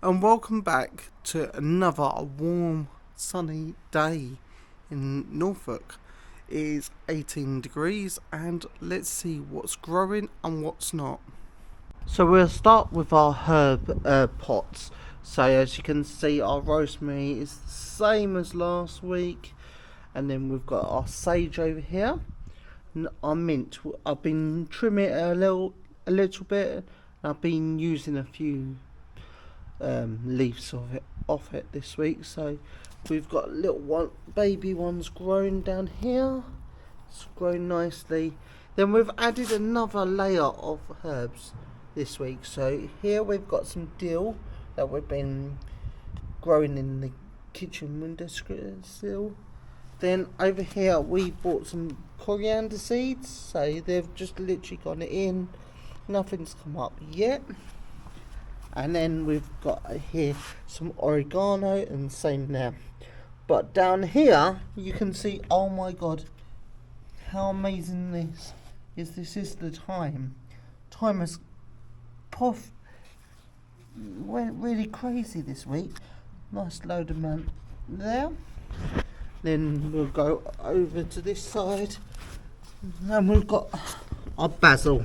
and welcome back to another warm sunny day in Norfolk. It is 18 degrees and let's see what's growing and what's not. So we'll start with our herb pots. So as you can see, our rosemary is the same as last week, and then we've got our sage over here. And our mint, I've been trimming it a little bit. I've been using a few leaves off it this week. So we've got little baby ones growing down here. It's growing nicely. Then we've added another layer of herbs this week. So here we've got some dill that we've been growing in the kitchen windowsill. Then over here we bought some coriander seeds, so they've just literally gone in, nothing's come up yet. And then we've got here some oregano, and same there. But down here you can see, oh my god, how amazing this is. This is the thyme. Thyme has went really crazy this week. Nice load amount there. Then we'll go over to this side, and we've got our basil.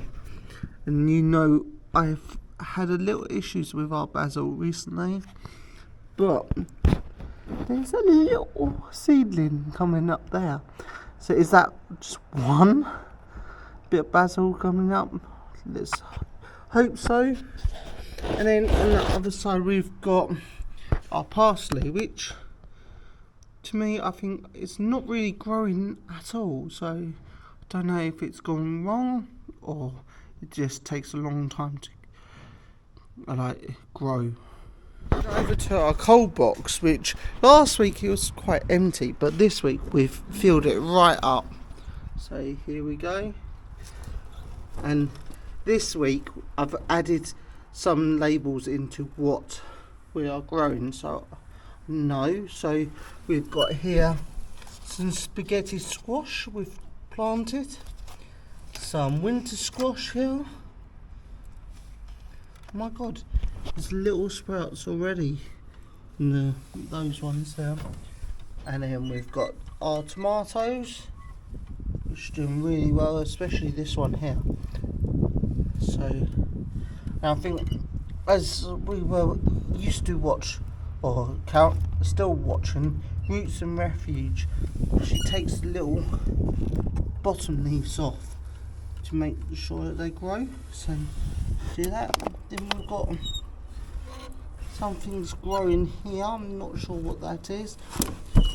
And you know, I've had a little issues with our basil recently, but there's a little seedling coming up there. So is that just one bit of basil coming up? Let's hope so. And then on the other side we've got our parsley, which to me, I think it's not really growing at all. So I don't know if it's going wrong or it just takes a long time to grow. Over to our cold box, which last week it was quite empty, but this week we've filled it right up. So here we go. And this week I've added some labels into what we are growing. So we've got here some spaghetti squash we've planted, some winter squash here. Oh my god, there's little sprouts already in those ones there. And then we've got our tomatoes, which are doing really well, especially this one here. So now I think, as we were used to watch, or still watching, Roots and Refuge, she takes the little bottom leaves off to make sure that they grow. So do that. Then we've got something's growing here, I'm not sure what that is,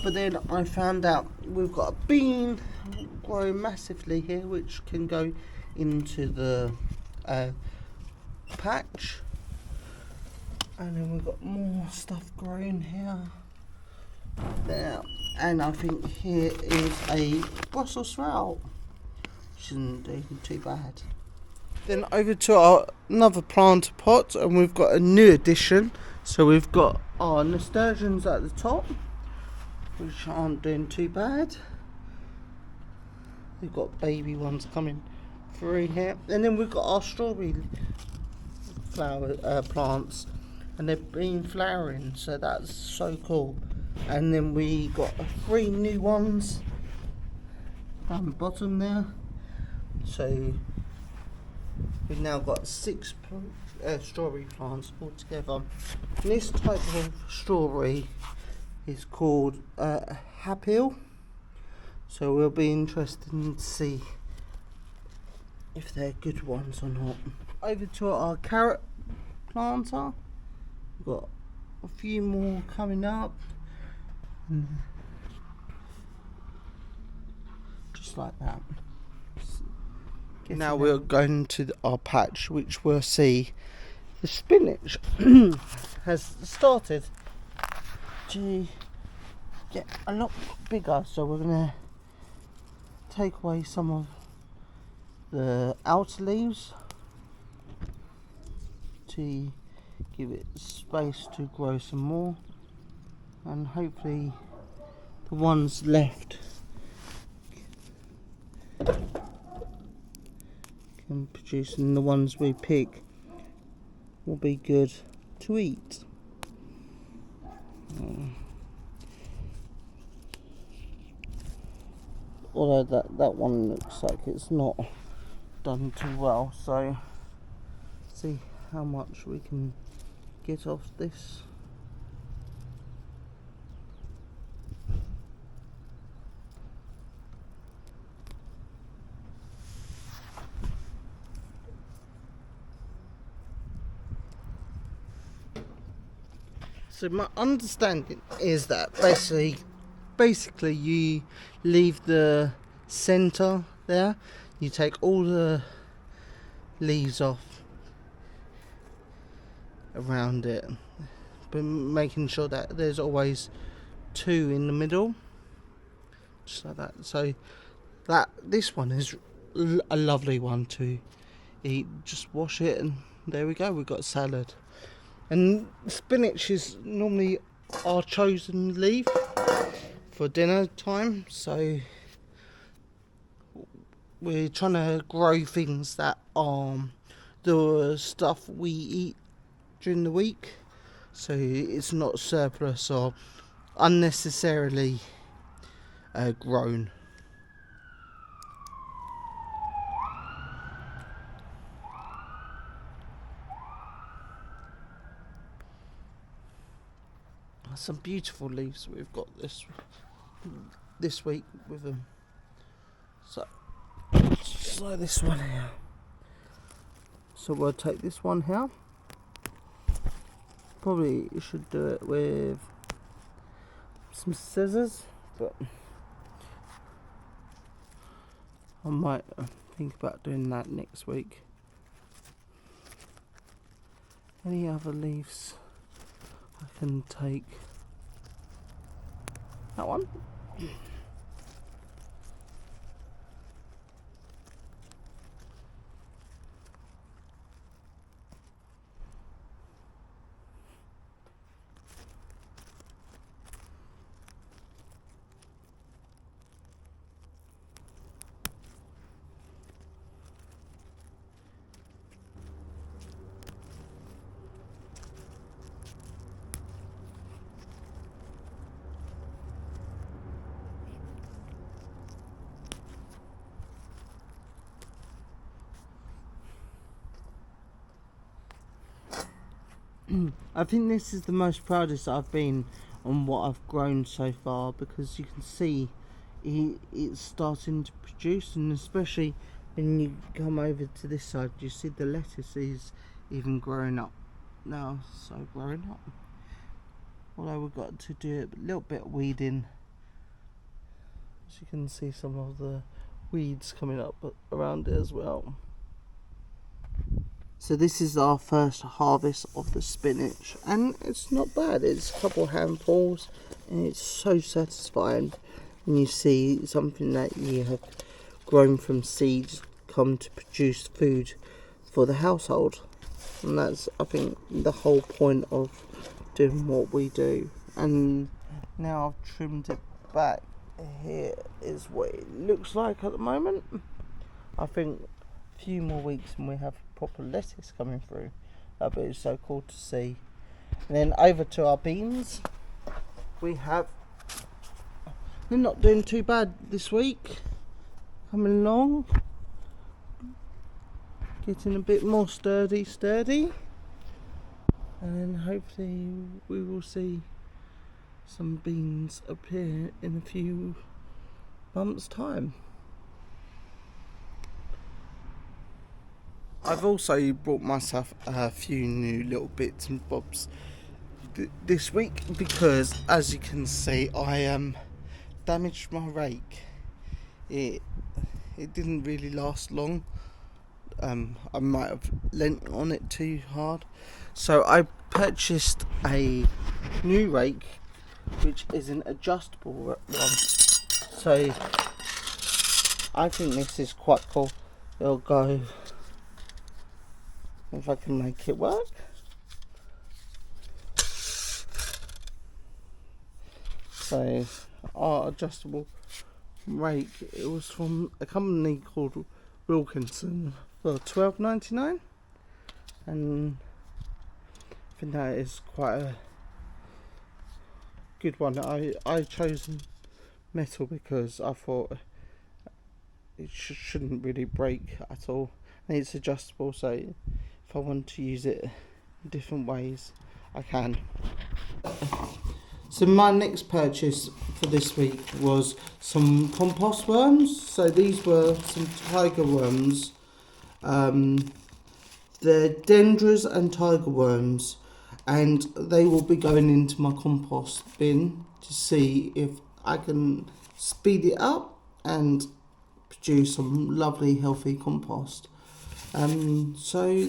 but then I found out we've got a bean growing massively here, which can go into the patch. And then we've got more stuff growing here, there, and I think here is a Brussels sprout, which isn't doing too bad. Then over to another planter pot, and we've got a new addition. So we've got our nasturtiums at the top, which aren't doing too bad. We've got baby ones coming through here, and then we've got our strawberry flower plants. And they've been flowering, so that's so cool. And then we got 3 new ones down the bottom there. So we've now got 6 strawberry plants all together. And this type of strawberry is called Hapil. So we'll be interested to see if they're good ones or not. Over to our carrot planter. We've got a few more coming up, just like that. Now we're going to our patch, which we'll see the spinach has started to get a lot bigger, so we're going to take away some of the outer leaves to give it space to grow some more, and hopefully the ones left can produce, and the ones we pick will be good to eat. although that one looks like it's not done too well, so see how much we can get off this. So my understanding is that basically you leave the centre there, you take all the leaves off around it, but making sure that there's always two in the middle, just like that. So this one is a lovely one to eat. Just wash it and there we go, we've got salad. And spinach is normally our chosen leaf for dinner time, so we're trying to grow things that are the stuff we eat during the week, so it's not surplus or unnecessarily grown. Some beautiful leaves we've got this week with them. So this one here. So we'll take this one here. Probably should do it with some scissors, but I might think about doing that next week. Any other leaves I can take? That one. I think this is the most proudest I've been on what I've grown so far, because you can see it's starting to produce, and especially when you come over to this side, you see the lettuce is even growing up now, so growing up. Although we've got to do a little bit of weeding, as you can see some of the weeds coming up around it as well. So this is our first harvest of the spinach, and it's not bad. It's a couple handfuls, and it's so satisfying when you see something that you have grown from seeds come to produce food for the household. And that's, I think, the whole point of doing what we do. And now I've trimmed it back. Here is what it looks like at the moment. I think a few more weeks and we have proper lettuce coming through. But it's so cool to see. And then over to our beans. They're not doing too bad this week. Coming along. Getting a bit more sturdy. And then hopefully we will see some beans appear in a few months' time. I've also bought myself a few new little bits and bobs this week, because as you can see I damaged my rake. It didn't really last long. I might have leant on it too hard, so I purchased a new rake which is an adjustable one. So I think this is quite cool. It'll go, if I can make it work. So our adjustable rake, it was from a company called Wilkinson for $12.99, and I think that is quite a good one. I chose metal because I thought it shouldn't really break at all, and it's adjustable, so if I want to use it in different ways I can. So my next purchase for this week was some compost worms. So these were some tiger worms. They're dendras and tiger worms, and they will be going into my compost bin to see if I can speed it up and produce some lovely healthy compost. So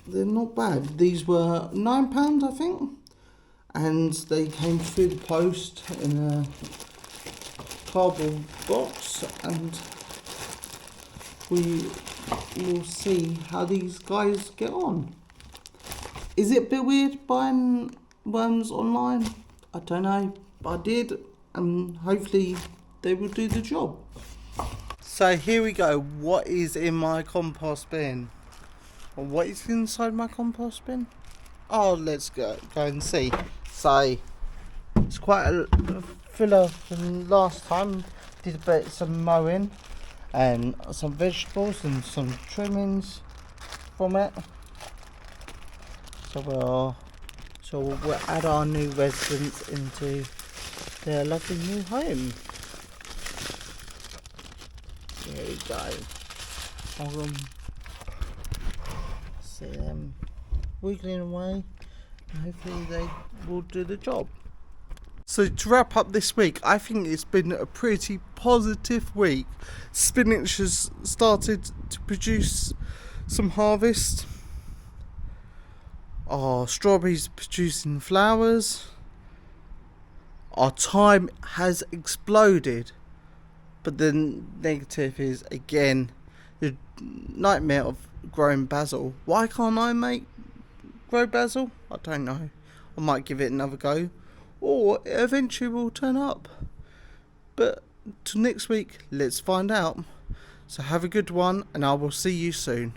they're not bad. These were £9, I think, and they came through the post in a cardboard box, and we will see how these guys get on. Is it a bit weird buying worms online? I don't know, but I did, and hopefully they will do the job. So here we go. What is in my compost bin? Or what is inside my compost bin? Oh, let's go and see. So it's quite a filler from last time. Did a bit some mowing and some vegetables and some trimmings from it. So we'll add our new residents into their lovely new home. There we go. See them wiggling away, and hopefully they will do the job. So to wrap up this week, I think it's been a pretty positive week. Spinach has started to produce some harvest. Our strawberries producing flowers. Our thyme has exploded. But the negative is, again, the nightmare of growing basil. Why can't I grow basil? I don't know. I might give it another go, or it eventually will turn up. But till next week, let's find out. So have a good one, and I will see you soon.